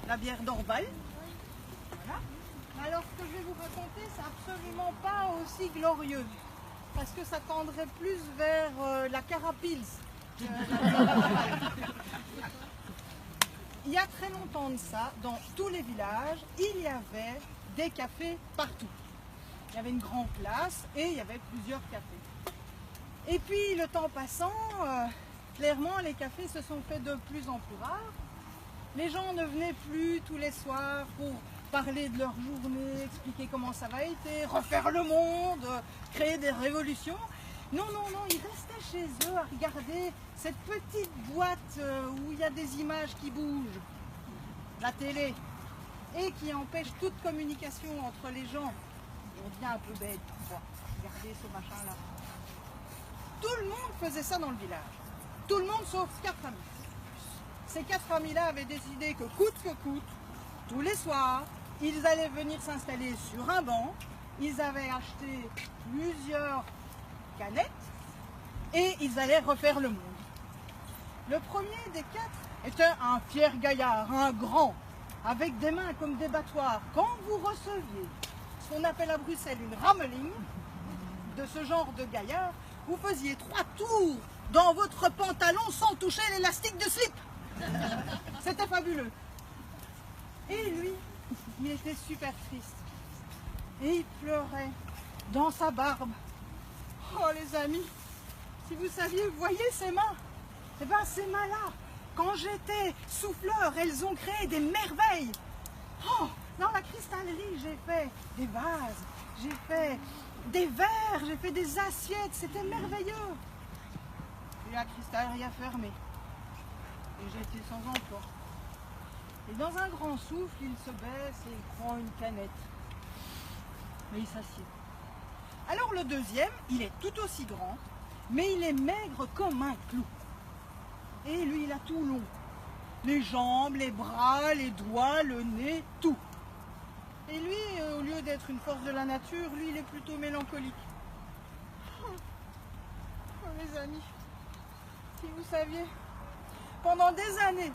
la bière d'Orval. Voilà. Alors ce que je vais vous raconter, c'est absolument pas aussi glorieux, parce que ça tendrait plus vers la Carapils. Il y a très longtemps de ça, dans tous les villages, il y avait des cafés partout. Il y avait une grande place et il y avait plusieurs cafés. Et puis le temps passant, clairement les cafés se sont faits de plus en plus rares. Les gens ne venaient plus tous les soirs pour parler de leur journée, expliquer comment ça va été, refaire le monde, créer des révolutions. Non, non, non, ils restaient chez eux à regarder cette petite boîte où il y a des images qui bougent, la télé, et qui empêche toute communication entre les gens. On devient un peu bête parfois, regardez ce machin-là. Tout le monde faisait ça dans le village. Tout le monde sauf 4 amis. Ces 4 amis-là avaient décidé que coûte, tous les soirs, ils allaient venir s'installer sur un banc. Ils avaient acheté plusieurs canettes et ils allaient refaire le monde. Le premier des 4 était un fier gaillard, un grand, avec des mains comme des battoirs. Quand vous receviez ce qu'on appelle à Bruxelles une rameling de ce genre de gaillard, vous faisiez 3 tours dans votre pantalon sans toucher l'élastique de slip. C'était fabuleux. Et lui, il était super triste. Et il pleurait dans sa barbe. Oh les amis, si vous saviez, vous voyez ces mains. Eh bien ces mains-là, quand j'étais souffleur, elles ont créé des merveilles. Oh, dans la cristallerie, j'ai fait des vases, j'ai fait des verres, j'ai fait des assiettes, c'était merveilleux. Et la cristallerie a fermé. Et j'ai été sans emploi. Et dans un grand souffle, il se baisse et il prend une canette. Et il s'assied. Alors le deuxième, il est tout aussi grand, mais il est maigre comme un clou. Et lui, il a tout long. Les jambes, les bras, les doigts, le nez, tout. Et lui, au lieu d'être une force de la nature, lui, il est plutôt mélancolique. Oh, mes amis, si vous saviez, pendant des années,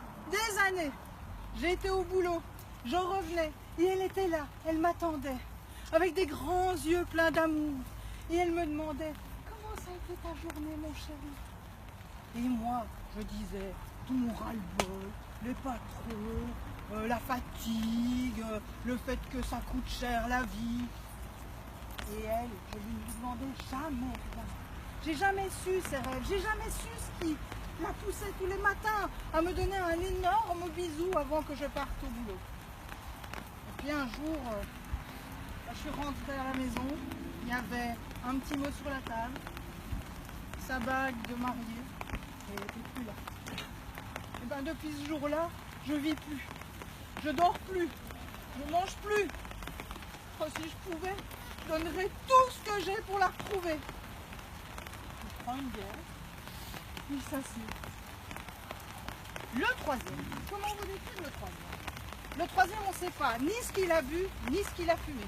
j'ai été au boulot, je revenais, et elle était là, elle m'attendait, avec des grands yeux pleins d'amour. Et elle me demandait, comment ça a été ta journée, mon chéri? Et moi, je disais, tout mon ras-le-bol, les patrons, la fatigue, le fait que ça coûte cher la vie. Et elle, je lui demandais jamais rien. J'ai jamais su ses rêves, j'ai jamais su ce qui la poussait tous les matins à me donner un énorme bisou avant que je parte au boulot. Et puis un jour, je suis rentrée à la maison, il y avait un petit mot sur la table, sa bague de mariée, et elle n'était plus là. Et bien depuis ce jour-là, je vis plus, je dors plus, je mange plus. Oh, si je pouvais, je donnerais tout ce que j'ai pour la retrouver. Je prends une bière, il s'assied. Le troisième, comment vous décrire le troisième? Le troisième, on ne sait pas ni ce qu'il a bu, ni ce qu'il a fumé.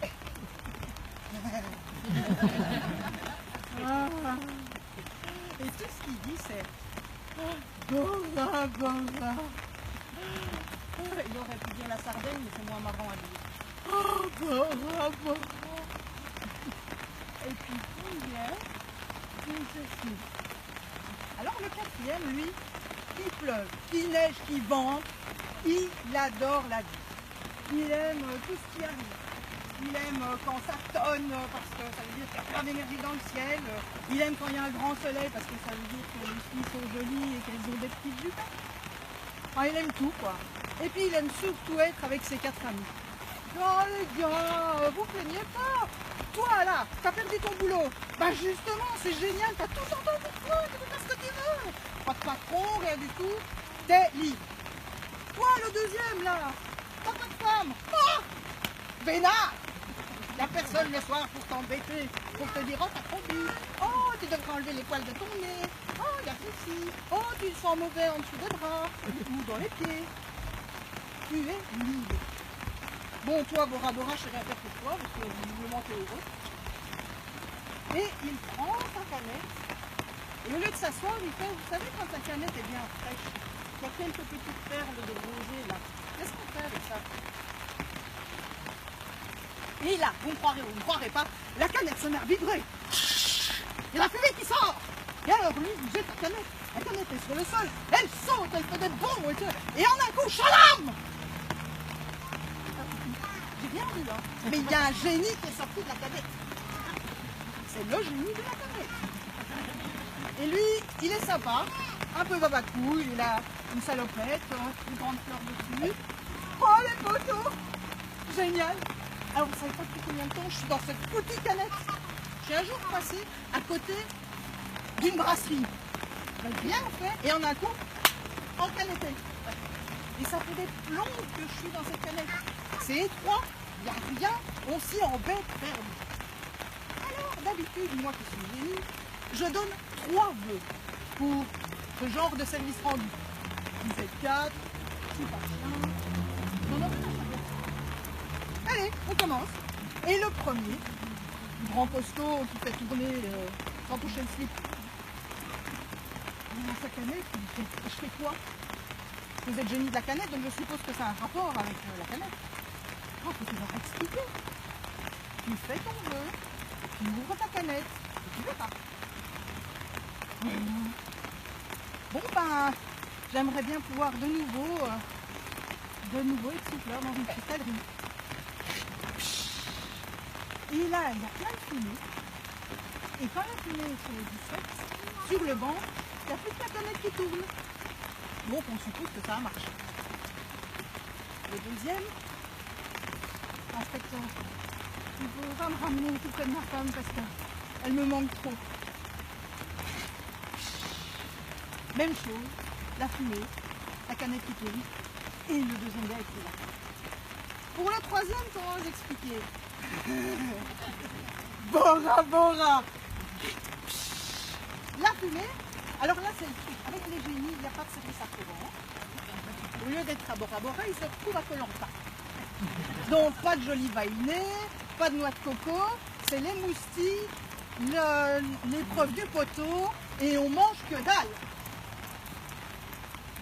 Et tout ce qu'il dit, c'est Bora, Bora. Il aurait pu dire la Sardaigne, mais c'est moins marrant à dire. Bora, Bora. Et puis, il s'assied. Alors le quatrième, lui, il pleuve, il neige, il vente, il adore la vie. Il aime tout ce qui arrive. Il aime quand ça tonne parce que ça veut dire qu'il y a plein d'énergie dans le ciel. Il aime quand il y a un grand soleil parce que ça veut dire que les filles sont jolies et qu'elles ont des petites jupes. Enfin, il aime tout quoi. Et puis il aime surtout être avec ses 4 amis. Oh les gars, vous plaignez pas. Toi là, t'as perdu ton boulot. Bah justement, c'est génial, t'as tout en temps pour toi, tu peux faire ce que tu veux. Pas de patron, rien du tout, t'es libre. Toi le deuxième là, t'as pas de femme. Oh Bénard. Il n'y a personne le soir pour t'embêter, pour te dire oh t'as trop bu, oh tu devrais enlever les poils de ton nez, oh il y a ceci, oh tu sens mauvais en dessous des bras, ou dans les pieds. Tu es libre. Bon toi Bora Bora je sais rien faire pour toi parce que visiblement t'es heureux. Et il prend sa canette et au lieu de s'asseoir il fait, vous savez quand la canette est bien fraîche, il y a quelques petites perles de rosée là, qu'est-ce qu'on fait avec ça? Et là, vous ne croirez pas, la canette se met à vibrer. Il y a la fumée qui sort. Et alors lui, il jette la canette. La canette est sur le sol. Elle saute, elle fait des bonds. Et en un coup, chalam! J'ai bien vu là. Mais il y a un génie qui est sorti de la canette. C'est le génie de la canette. Et lui, il est sympa. Un peu babacouille. Il a une salopette, une grande fleur dessus. Oh les poteaux! Génial! Alors vous savez pas depuis combien de temps je suis dans cette petite canette. J'ai un jour passé à côté d'une brasserie. Bien fait, et en un coup, en canette. Et ça fait des plombs que je suis dans cette canette. C'est étroit, il n'y a rien, on s'y embête perdre. Alors d'habitude, moi qui suis génie, je donne 3 vœux pour ce genre de service rendu. 17-4, je suis pas chien. Non, non, non. Allez, on commence. Et le premier, grand costaud qui fait tourner sans toucher le slip. Dans sa canette, je fais quoi? Vous êtes génie de la canette, donc je suppose que ça a un rapport avec la canette. Oh, faut pouvoir expliquer. Tu fais ton vœu, tu ouvres ta canette, et tu veux pas. Bon ben, j'aimerais bien pouvoir de nouveau être souffleur dans une cristallerie. Et là, il y a plein de fumée. Et quand la fumée est sur le 17, sur le banc, il n'y a plus que la canette qui tourne. Donc on suppose que ça a marché. Le deuxième, inspecteur, il faudra me ramener tout près de ma femme parce qu'elle me manque trop. Même chose, la fumée, la canette qui tourne, et le deuxième gars est là. Pour le troisième, comment vous expliquer? Bora Bora! La fumée, alors là c'est le truc, avec les génies, il n'y a pas de service après-vent. Au lieu d'être à Bora Bora, ils se retrouvent à Koh-Lanta. Donc pas de joli vainé, pas de noix de coco, c'est les moustilles, l'épreuve du poteau, et on mange que dalle.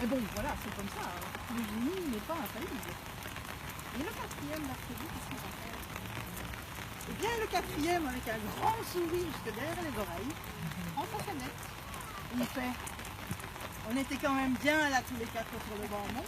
Mais bon, voilà, c'est comme ça, hein. Le génie n'est pas infaillible. Et le quatrième, mercredi, qu'est-ce qu'on va faire? Eh bien, le quatrième, avec un grand sourire jusque derrière les oreilles, prend sa canette, il fait. On était quand même bien là tous les 4 sur le banc, non?